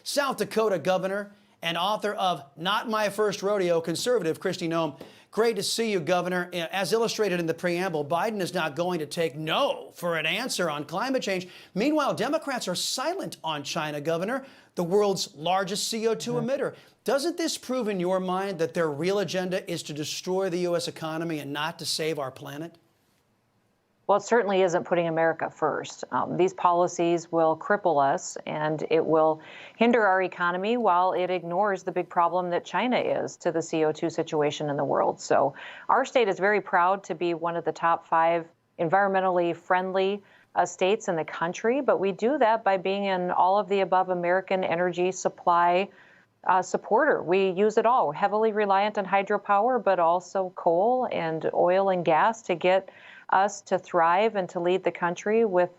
South Dakota Governor and author of Not My First Rodeo, conservative Kristi Noem. Great to see you, Governor. As illustrated in the preamble, Biden is not going to take no for an answer on climate change. Meanwhile, Democrats are silent on China, Governor, the world's largest CO2 emitter. Doesn't this prove in your mind that their real agenda is to destroy the U.S. economy and not to save our planet? Well, it certainly isn't putting America first. These policies will cripple us and it will hinder our economy while it ignores the big problem that China is to the CO2 situation in the world. So our state is very proud to be one of the top 5 environmentally friendly states in the country, but we do that by being an all of the above American energy supply supporter. We use it all. We're heavily reliant on hydropower, but also coal and oil and gas to get us to thrive and to lead the country with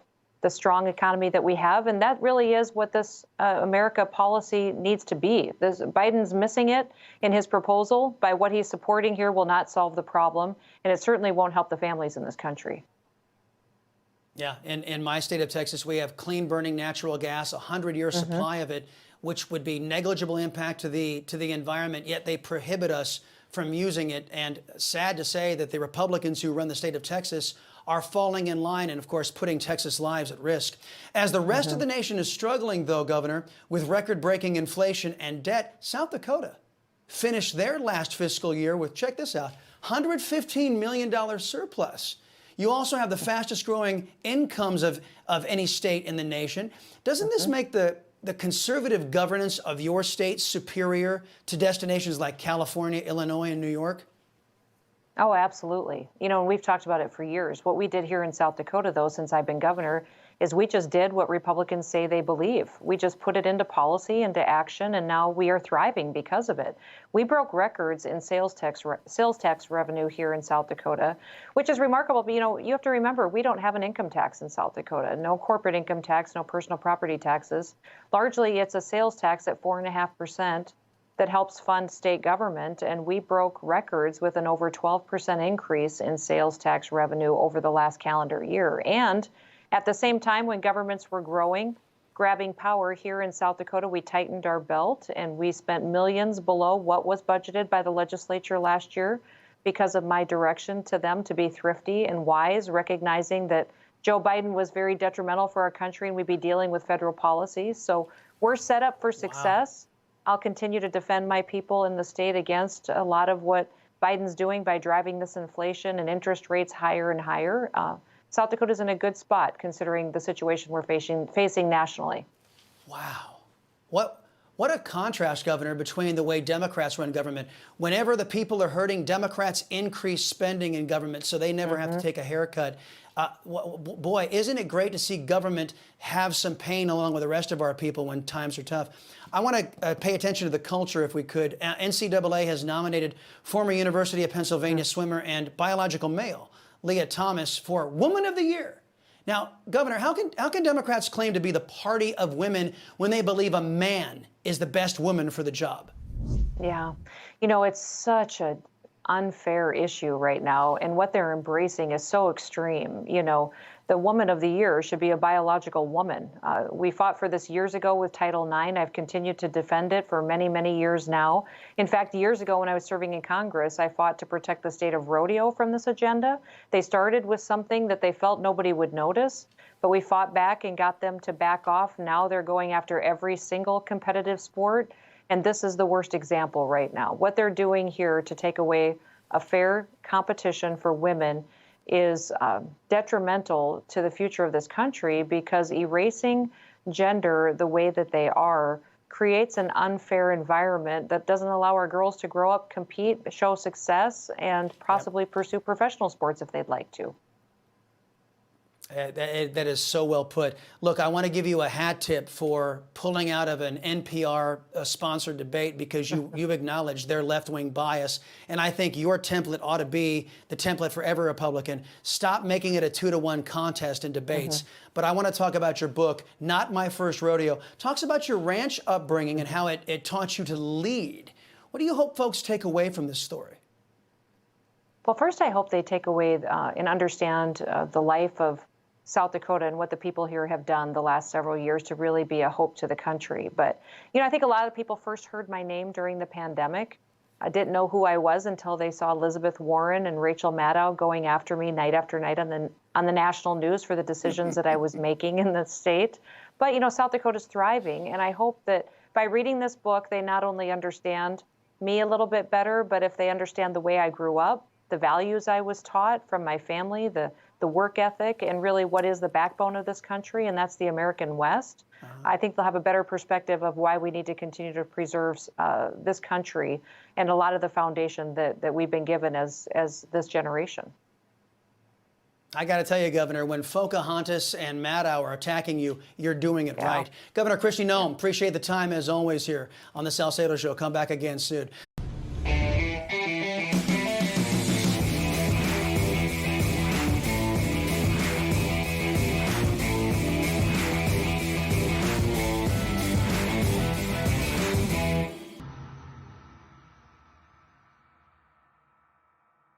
the strong economy that we have. And that really is what this America policy needs to be. Biden's missing it in his proposal. By what he's supporting here will not solve the problem, and it certainly won't help the families in this country. Yeah, in my state of Texas, we have clean burning natural gas, a 100-year supply of it, which would be negligible impact to the environment, yet they prohibit us from using it. And sad to say that the Republicans who run the state of Texas are falling in line and, of course, putting Texas lives at risk. As the rest of the nation is struggling, though, Governor, with record-breaking inflation and debt, South Dakota finished their last fiscal year with, check this out, $115 million surplus. You also have the fastest growing incomes of any state in the nation. Doesn't this make the conservative governance of your state superior to destinations like California, Illinois, and New York? Oh, absolutely. You know, we've talked about it for years. What we did here in South Dakota, though, since I've been governor, is we just did what Republicans say they believe. We just put it into policy, into action, and now we are thriving because of it. We broke records in sales tax revenue here in South Dakota, which is remarkable. But, you know, you have to remember, we don't have an income tax in South Dakota. No corporate income tax, no personal property taxes. Largely, it's a sales tax at 4.5% that helps fund state government, and we broke records with an over 12% increase in sales tax revenue over the last calendar year. And at the same time, when governments were growing, grabbing power here in South Dakota, we tightened our belt and we spent millions below what was budgeted by the legislature last year because of my direction to them to be thrifty and wise, recognizing that Joe Biden was very detrimental for our country and we'd be dealing with federal policies. So we're set up for success. Wow. I'll continue to defend my people in the state against a lot of what Biden's doing by driving this inflation and interest rates higher and higher. South Dakota's in a good spot considering the situation we're facing nationally. Wow. What a contrast, Governor, between the way Democrats run government. Whenever the people are hurting, Democrats increase spending in government so they never have to take a haircut. Boy, isn't it great to see government have some pain along with the rest of our people when times are tough. I want to pay attention to the culture if we could. NCAA has nominated former University of Pennsylvania swimmer and biological male Lia Thomas for Woman of the Year. Now, Governor, how can Democrats claim to be the party of women when they believe a man is the best woman for the job? Yeah, you know, it's such an unfair issue right now, and what they're embracing is so extreme. You know, the Woman of the Year should be a biological woman. We fought for this years ago with Title IX. I've continued to defend it for many, many years now. In fact, years ago when I was serving in Congress, I fought to protect the state of rodeo from this agenda. They started with something that they felt nobody would notice, but we fought back and got them to back off. Now they're going after every single competitive sport. And this is the worst example right now. What they're doing here to take away a fair competition for women is detrimental to the future of this country, because erasing gender the way that they are creates an unfair environment that doesn't allow our girls to grow up, compete, show success, and possibly pursue professional sports if they'd like to. That is so well put. Look, I want to give you a hat tip for pulling out of an NPR-sponsored debate because you've acknowledged their left-wing bias, and I think your template ought to be the template for every Republican. Stop making it a 2-to-1 contest in debates. But I want to talk about your book, Not My First Rodeo. Talks about your ranch upbringing and how it taught you to lead. What do you hope folks take away from this story? Well, first, I hope they take away and understand the life of South Dakota and what the people here have done the last several years to really be a hope to the country. But, I think a lot of people first heard my name during the pandemic. I didn't know who I was until they saw Elizabeth Warren and Rachel Maddow going after me night after night on the national news for the decisions that I was making in the state. But, South Dakota's thriving, and I hope that by reading this book, they not only understand me a little bit better, but if they understand the way I grew up, the values I was taught from my family, the work ethic, and really what is the backbone of this country, and that's the American West. I think they'll have a better perspective of why we need to continue to preserve this country and a lot of the foundation that we've been given as this generation. I got to tell you, Governor, when Pocahontas and Maddow are attacking you, you're doing it right. Governor Kristi Noem, appreciate the time as always here on the Salcedo Show. Come back again soon.